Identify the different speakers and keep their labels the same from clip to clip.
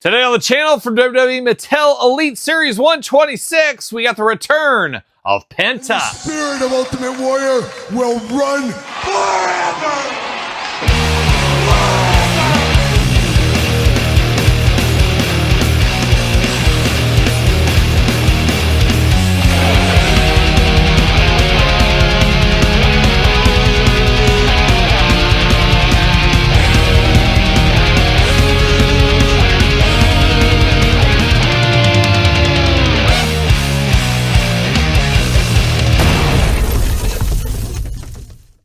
Speaker 1: Today on the channel from WWE Mattel Elite Series 126, we got the return of Penta.
Speaker 2: The spirit of Ultimate Warrior will run forever!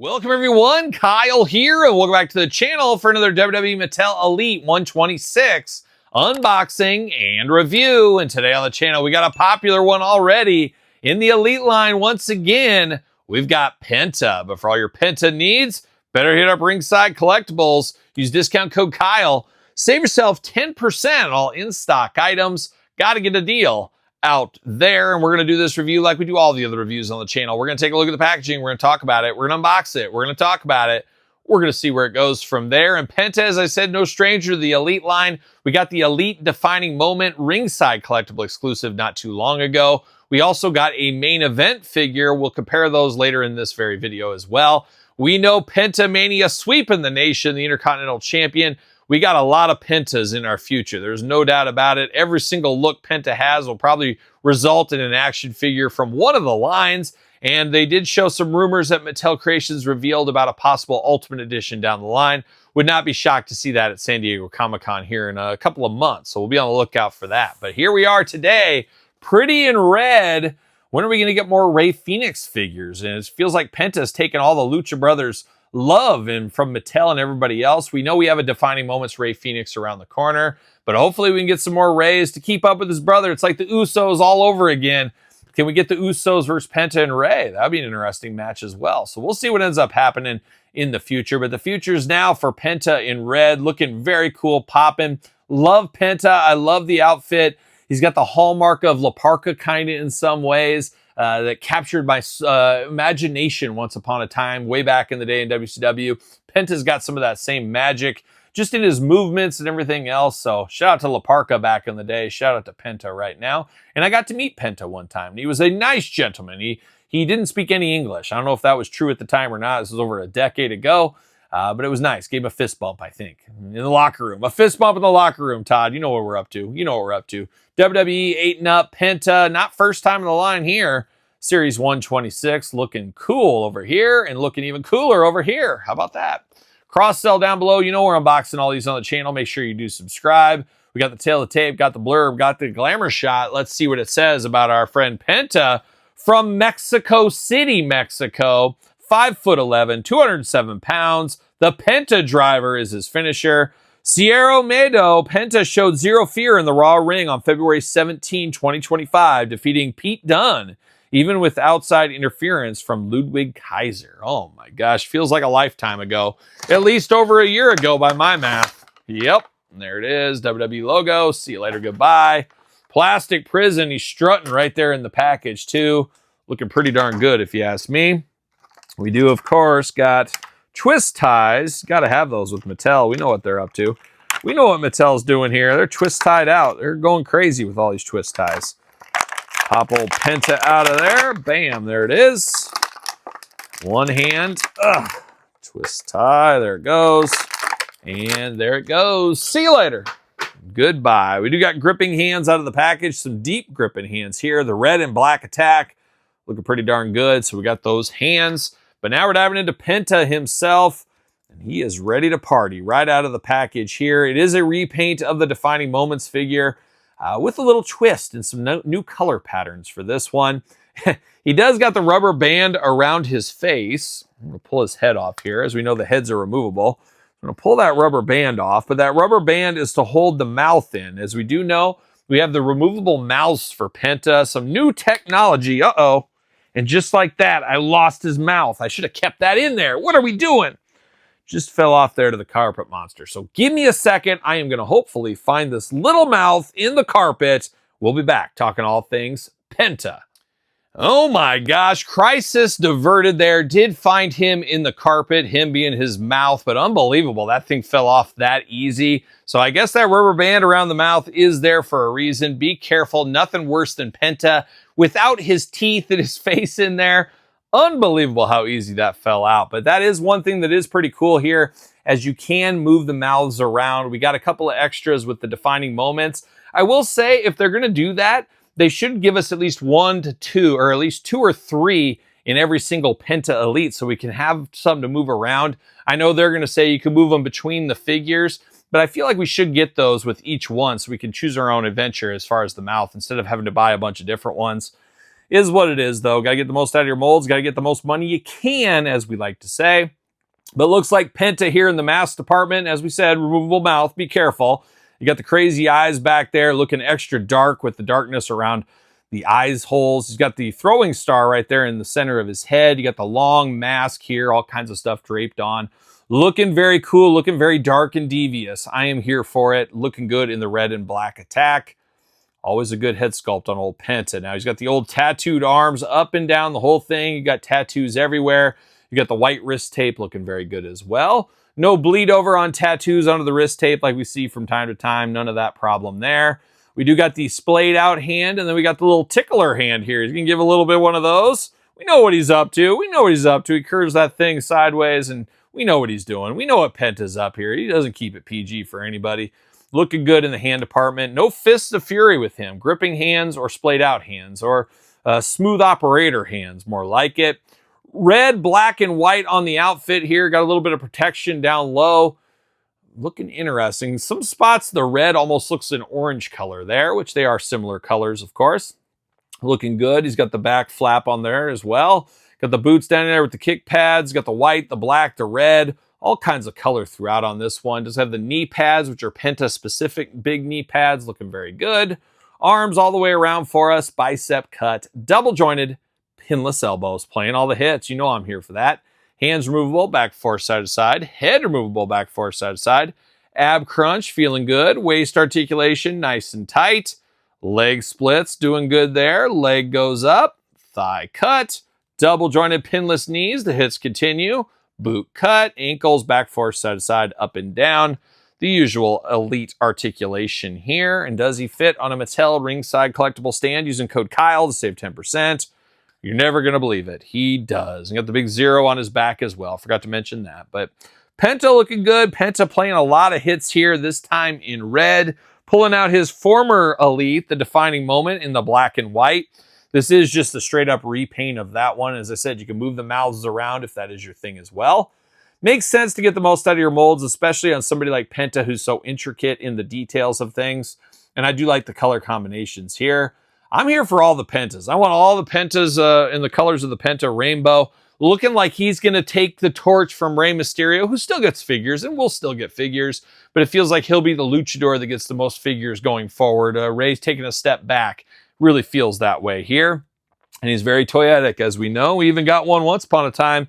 Speaker 1: Welcome everyone, Kyle here, and welcome back to the channel for another WWE Mattel Elite 126 unboxing and review. And today on the channel, we got a popular one already in the Elite line. Once again, we've got Penta. But for all your Penta needs, better hit up Ringside Collectibles. Use discount code Kyle. Save yourself 10% on all in-stock items. Got to get a deal out there, and we're going to do this review like we do all the other reviews on the channel. We're going to take a look at the packaging, we're going to talk about it, we're going to unbox it, we're going to talk about it, we're going to see where it goes from there. And Penta, as I said, no stranger to the Elite line. We got the Elite Defining Moment Ringside Collectible exclusive not too long ago. We also got a main event figure. We'll compare those later in this very video as well. We know Penta Mania sweeping the nation, the Intercontinental Champion. We got a lot of Pentas in our future. There's no doubt about it. Every single look Penta has will probably result in an action figure from one of the lines. And they did show some rumors that Mattel Creations revealed about a possible Ultimate Edition down the line. Would not be shocked to see that at San Diego Comic-Con here in a couple of months. So we'll be on the lookout for that. But here we are today, pretty in red. When are we going to get more Rey Fenix figures? And it feels like Penta's taken all the Lucha Brothers love and from Mattel and everybody else. We know we have a Defining Moments Rey Fenix around the corner, but hopefully we can get some more Reys to keep up with his brother. It's like the Usos all over again. Can we get the Usos versus Penta and Rey? That'd be an interesting match as well. So we'll see what ends up happening in the future, but the future's now for Penta in red, looking very cool, popping. Love Penta. I love the outfit. He's got the hallmark of La Parka kind of in some ways. That captured my imagination once upon a time, way back in the day in WCW. Penta's got some of that same magic, just in his movements and everything else. So shout out to La Parka back in the day. Shout out to Penta right now. And I got to meet Penta one time. He was a nice gentleman. He didn't speak any English. I don't know if that was true at the time or not. This was over a decade ago. But it was nice. Gave him a fist bump, I think, in the locker room. A fist bump in the locker room, Todd. You know what we're up to. You know what we're up to. WWE 8-and-up, Penta, not first time in the line here. Series 126, looking cool over here and looking even cooler over here. How about that? Cross-sell down below. You know we're unboxing all these on the channel. Make sure you do subscribe. We got the tail of the tape, got the blurb, got the glamour shot. Let's see what it says about our friend Penta from Mexico City, Mexico. 5'11", 207 pounds. The Penta driver is his finisher. Cierro Miedo, Penta showed zero fear in the Raw ring on February 17, 2025, defeating Pete Dunne, even with outside interference from Ludwig Kaiser. Oh my gosh, feels like a lifetime ago. At least over a year ago by my math. Yep, and there it is, WWE logo. See you later, goodbye. Plastic prison, he's strutting right there in the package too. Looking pretty darn good if you ask me. We do, of course, got twist ties. Got to have those with Mattel. We know what they're up to. We know what Mattel's doing here. They're twist tied out. They're going crazy with all these twist ties. Pop old Penta out of there. Bam, there it is. One hand. Twist tie. There it goes. And there it goes. See you later. Goodbye. We do got gripping hands out of the package. Some deep gripping hands here. The red and black attack. Looking pretty darn good. So we got those hands. But now we're diving into Penta himself, and he is ready to party right out of the package here. It is a repaint of the Defining Moments figure with a little twist and some new color patterns for this one. He does got the rubber band around his face. I'm going to pull his head off here. As we know, the heads are removable. I'm going to pull that rubber band off, but that rubber band is to hold the mouth in. As we do know, we have the removable mouths for Penta, some new technology. Uh-oh. And just like that, I lost his mouth. I should have kept that in there. What are we doing? Just fell off there to the carpet monster. So give me a second. I am going to hopefully find this little mouth in the carpet. We'll be back talking all things Penta. Oh my gosh, crisis diverted there. Did find him in the carpet, him being his mouth, but unbelievable. That thing fell off that easy. So I guess that rubber band around the mouth is there for a reason. Be careful. Nothing worse than Penta without his teeth and his face in there. Unbelievable how easy that fell out. But that is one thing that is pretty cool here, as you can move the mouths around. We got a couple of extras with the defining moments. I will say, if they're going to do that, they should give us at least 1 to 2, or at least 2 or 3 in every single Penta Elite, so we can have some to move around. I know they're going to say you can move them between the figures, but I feel like we should get those with each one so we can choose our own adventure as far as the mouth instead of having to buy a bunch of different ones. Is what it is, though. Got to get the most out of your molds. Got to get the most money you can, as we like to say. But looks like Penta here in the mask department. As we said, removable mouth. Be careful. You got the crazy eyes back there looking extra dark with the darkness around the eyes holes. He's got the throwing star right there in the center of his head. You got the long mask here, all kinds of stuff draped on. Looking very cool, looking very dark and devious. I am here for it. Looking good in the red and black attack. Always a good head sculpt on old Penta. Now he's got the old tattooed arms up and down the whole thing. You got tattoos everywhere. You got the white wrist tape looking very good as well. No bleed over on tattoos under the wrist tape like we see from time to time. None of that problem there. We do got the splayed out hand, and then we got the little tickler hand here. You can give a little bit of one of those. We know what he's up to. We know what he's up to. He curves that thing sideways, and we know what he's doing. We know what Penta's up here. He doesn't keep it PG for anybody. Looking good in the hand department. No fists of fury with him. Gripping hands or splayed out hands, or smooth operator hands, more like it. Red, black, and white on the outfit here. Got a little bit of protection down low. Looking interesting. Some spots, the red almost looks an orange color there, which they are similar colors, of course. Looking good. He's got the back flap on there as well. Got the boots down there with the kick pads. Got the white, the black, the red. All kinds of color throughout on this one. Does have the knee pads, which are Penta-specific big knee pads. Looking very good. Arms all the way around for us. Bicep cut. Double jointed. Pinless elbows, playing all the hits. You know I'm here for that. Hands removable, back forth, side to side. Head removable, back forth, side to side. Ab crunch, feeling good. Waist articulation, nice and tight. Leg splits, doing good there. Leg goes up. Thigh cut. Double jointed pinless knees. The hits continue. Boot cut. Ankles, back forth, side to side, up and down. The usual elite articulation here. And does he fit on a Mattel ringside collectible stand using code Kyle to save 10%? You're never going to believe it. He does. And got the big 0 on his back as well. Forgot to mention that. But Penta looking good. Penta playing a lot of hits here, this time in red. Pulling out his former Elite, the defining moment, in the black and white. This is just a straight up repaint of that one. As I said, you can move the mouths around if that is your thing as well. Makes sense to get the most out of your molds, especially on somebody like Penta who's so intricate in the details of things. And I do like the color combinations here. I'm here for all the Pentas. I want all the Pentas in the colors of the Penta rainbow. Looking like he's going to take the torch from Rey Mysterio, who still gets figures and will still get figures. But it feels like he'll be the luchador that gets the most figures going forward. Rey's taking a step back. Really feels that way here. And he's very toyetic, as we know. We even got one once upon a time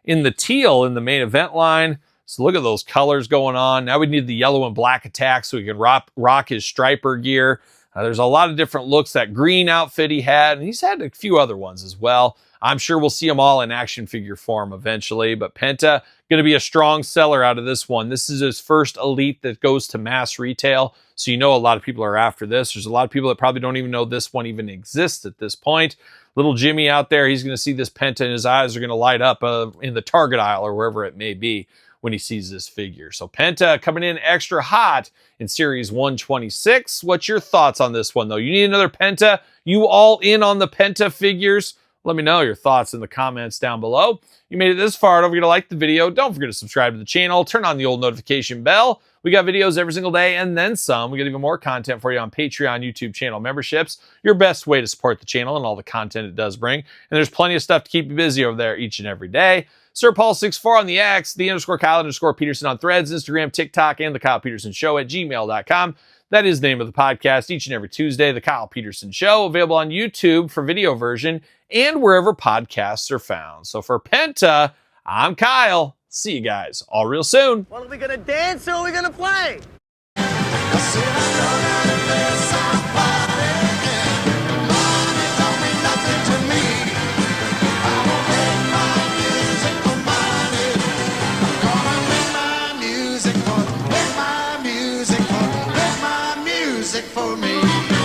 Speaker 1: in the teal in the main event line. So look at those colors going on. Now we need the yellow and black attack so he can rock his striper gear. There's a lot of different looks. That green outfit he had, and he's had a few other ones as well. I'm sure we'll see them all in action figure form eventually, but Penta going to be a strong seller out of this one. This is his first Elite that goes to mass retail, so you know a lot of people are after this. There's a lot of people that probably don't even know this one even exists at this point. Little Jimmy out there, he's going to see this Penta and his eyes are going to light up in the Target aisle or wherever it may be when he sees this figure. So Penta coming in extra hot in Series 126. What's your thoughts on this one, though? You need another Penta? You all in on the Penta figures? Let me know your thoughts in the comments down below. You made it this far. Don't forget to like the video. Don't forget to subscribe to the channel. Turn on the old notification bell. We got videos every single day and then some. We got even more content for you on Patreon, YouTube channel memberships. Your best way to support the channel and all the content it does bring. And there's plenty of stuff to keep you busy over there each and every day. Sir Paul64 on the X, _Kyle_Peterson on Threads, Instagram, TikTok, and TheKylePetersonShow at gmail.com. That is the name of the podcast each and every Tuesday, The Kyle Peterson Show, available on YouTube for video version and wherever podcasts are found. So for Penta, I'm Kyle. See you guys all real soon.
Speaker 3: Well, are we going to dance or are we going to play?
Speaker 2: Money don't mean nothing to me. for me.